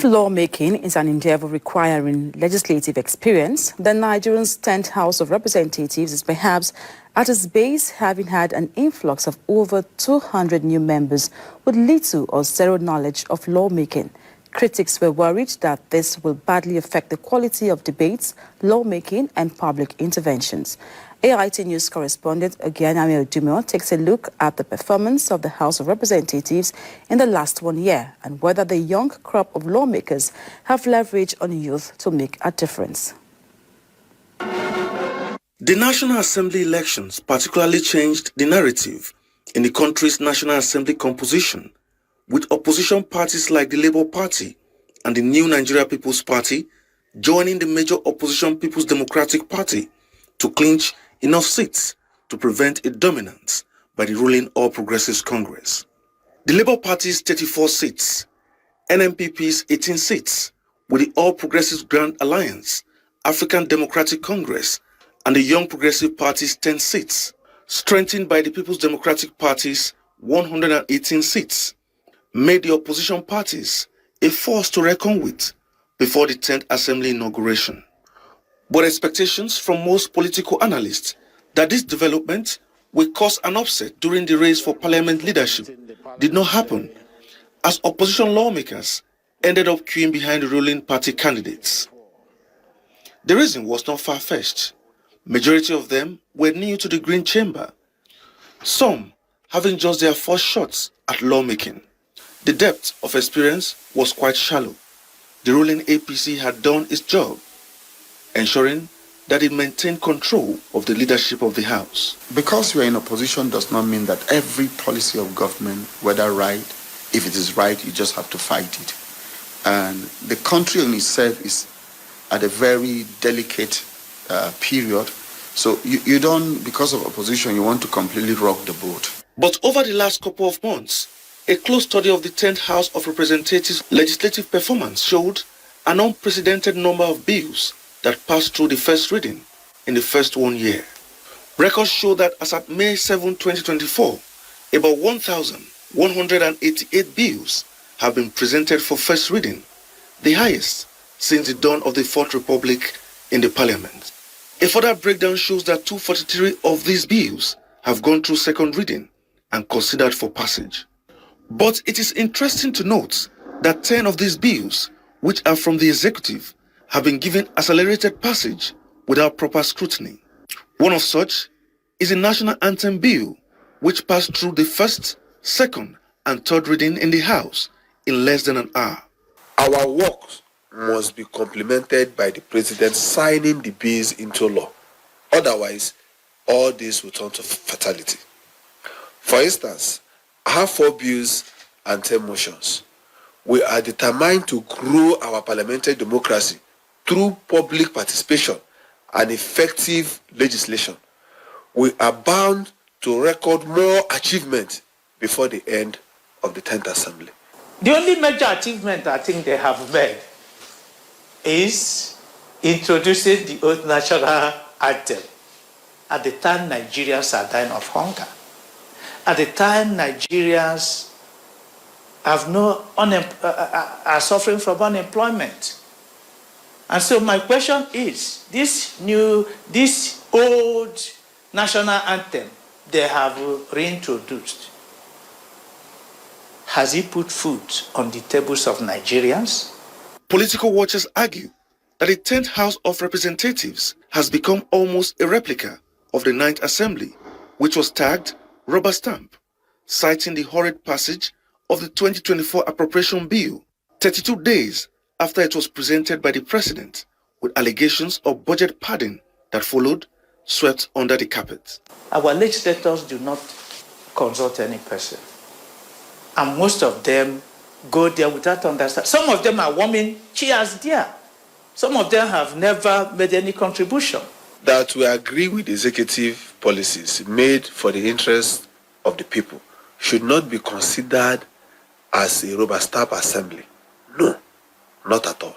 If lawmaking is an endeavor requiring legislative experience, then Nigeria's 10th House of Representatives is perhaps at its base, having had an influx of over 200 new members with little or zero knowledge of lawmaking. Critics were worried that this will badly affect the quality of debates, lawmaking, and public interventions. AIT News correspondent Ogianami Odumo takes a look at the performance of the House of Representatives in the last 1 year and whether the young crop of lawmakers have leverage on youth to make a difference. The National Assembly elections particularly changed the narrative in the country's National Assembly composition, with opposition parties like the Labour Party and the New Nigeria People's Party joining the major opposition People's Democratic Party to clinch enough seats to prevent a dominance by the ruling All Progressives Congress. The Labour Party's 34 seats, NNPP's 18 seats, with the All Progressives Grand Alliance, African Democratic Congress, and the Young Progressive Party's 10 seats, strengthened by the People's Democratic Party's 118 seats, made the opposition parties a force to reckon with before the 10th Assembly inauguration. But expectations from most political analysts that this development will cause an upset during the race for parliament leadership did not happen, as opposition lawmakers ended up queuing behind the ruling party candidates. The reason was not far-fetched. Majority of them were new to the Green Chamber, some having just their first shots at lawmaking. The depth of experience was quite shallow. The ruling APC had done its job, ensuring that it maintained control of the leadership of the House. Because you are in opposition does not mean that every policy of government, whether right, if it is right, you just have to fight it. And the country in itself is at a very delicate period. So you don't, because of opposition, you want to completely rock the boat. But over the last couple of months, a close study of the 10th House of Representatives' legislative performance showed an unprecedented number of bills that passed through the first reading in the first 1 year. Records show that as at May 7, 2024, about 1,188 bills have been presented for first reading, the highest since the dawn of the Fourth Republic in the Parliament. A further breakdown shows that 243 of these bills have gone through second reading and considered for passage. But it is interesting to note that 10 of these bills, which are from the executive, have been given accelerated passage without proper scrutiny. One of such is the National Anthem Bill, which passed through the first, second, and third reading in the House in less than an hour. Our work must be complemented by the President signing the bills into law. Otherwise, all this will turn to fatality. For instance, I have 4 bills and 10 motions. We are determined to grow our parliamentary democracy through public participation and effective legislation. We are bound to record more achievements before the end of the 10th Assembly. The only major achievement I think they have made is introducing the old national anthem at the time Nigerians are dying of hunger. At the time Nigerians have are suffering from unemployment. And so my question is, this old national anthem they have reintroduced, has it put food on the tables of Nigerians? Political watchers argue that the 10th House of Representatives has become almost a replica of the 9th Assembly, which was tagged rubber stamp, citing the hurried passage of the 2024 appropriation bill 32 days after it was presented by the president, with allegations of budget padding that followed swept under the carpet. Our legislators do not consult any person, and most of them go there without understanding. Some of them are warming chairs there. Some of them have never made any contribution. That we agree with executive policies made for the interest of the people should not be considered as a rubber stamp assembly. No, not at all.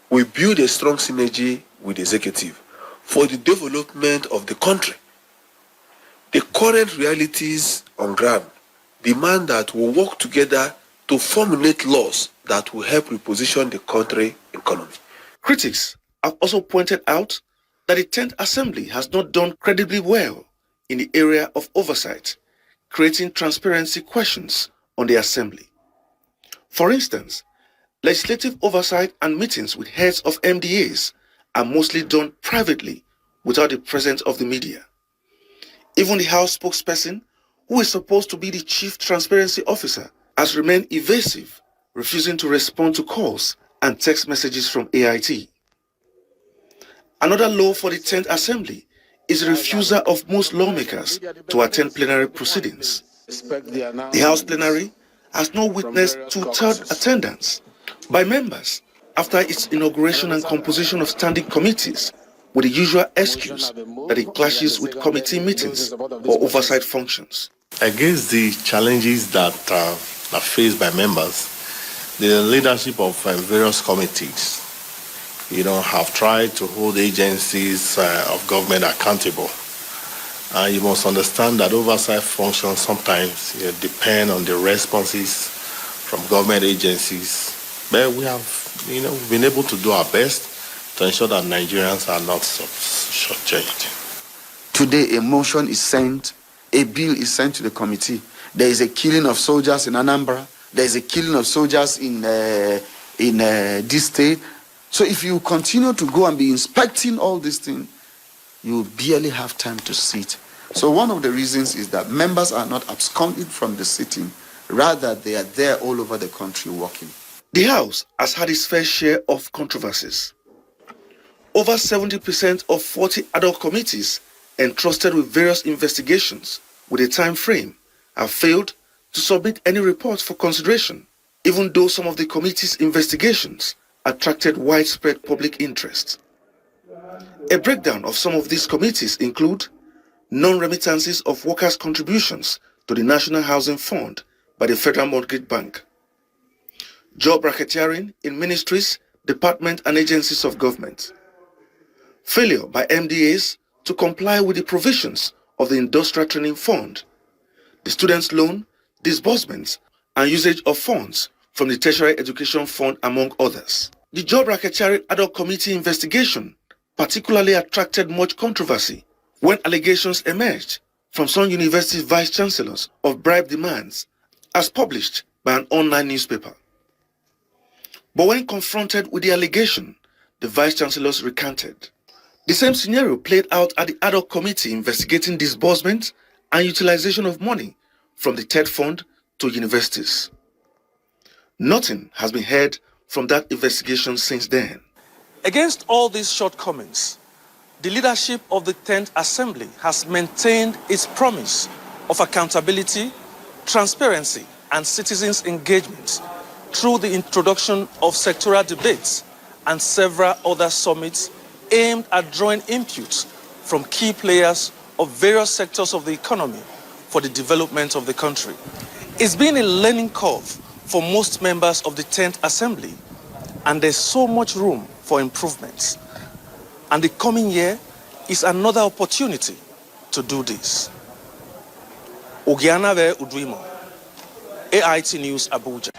We build a strong synergy with the executive for the development of the country. The current realities on ground demand that we work together to formulate laws that will help reposition the country economy. Critics have also pointed out that the 10th Assembly has not done credibly well in the area of oversight, creating transparency questions on the Assembly. For instance, legislative oversight and meetings with heads of MDAs are mostly done privately without the presence of the media. Even the House spokesperson, who is supposed to be the chief transparency officer, has remained evasive, refusing to respond to calls and text messages from AIT. Another low for the 10th Assembly is the refusal of most lawmakers to attend plenary proceedings. The House plenary has not witnessed two-third attendance by members after its inauguration and composition of standing committees, with the usual excuse that it clashes with committee meetings or oversight functions. Against the challenges that are faced by members, the leadership of various committees, have tried to hold agencies of government accountable. You must understand that oversight functions sometimes depend on the responses from government agencies. But we have, been able to do our best to ensure that Nigerians are not shortchanged. Today, a motion is sent, a bill is sent to the committee. There is a killing of soldiers in Anambra. There is a killing of soldiers in this state. So if you continue to go and be inspecting all these things, you barely have time to sit. So one of the reasons is that members are not absconding from the sitting. Rather, they are there all over the country working. The House has had its fair share of controversies. Over 70% of 40 ad hoc committees entrusted with various investigations with a time frame have failed to submit any reports for consideration, even though some of the committee's investigations attracted widespread public interest. A breakdown of some of these committees include non-remittances of workers' contributions to the National Housing Fund by the Federal Mortgage Bank, job racketeering in ministries, departments and agencies of government, failure by MDAs to comply with the provisions of the Industrial Training Fund, the Students' Loan, disbursements and usage of funds from the Tertiary Education Fund, among others. The Job Racketeering Ad hoc Committee investigation particularly attracted much controversy when allegations emerged from some university vice-chancellors of bribe demands as published by an online newspaper. But when confronted with the allegation, the vice-chancellors recanted. The same scenario played out at the ad hoc committee investigating disbursement and utilization of money from the TED Fund to universities. Nothing has been heard from that investigation since then. Against all these shortcomings, the leadership of the 10th Assembly has maintained its promise of accountability, transparency, and citizens' engagement through the introduction of sectoral debates and several other summits aimed at drawing inputs from key players of various sectors of the economy for the development of the country. It's been a learning curve for most members of the 10th Assembly, and there's so much room for improvements. And the coming year is another opportunity to do this. Ogianawe Udwimo, AIT News, Abuja.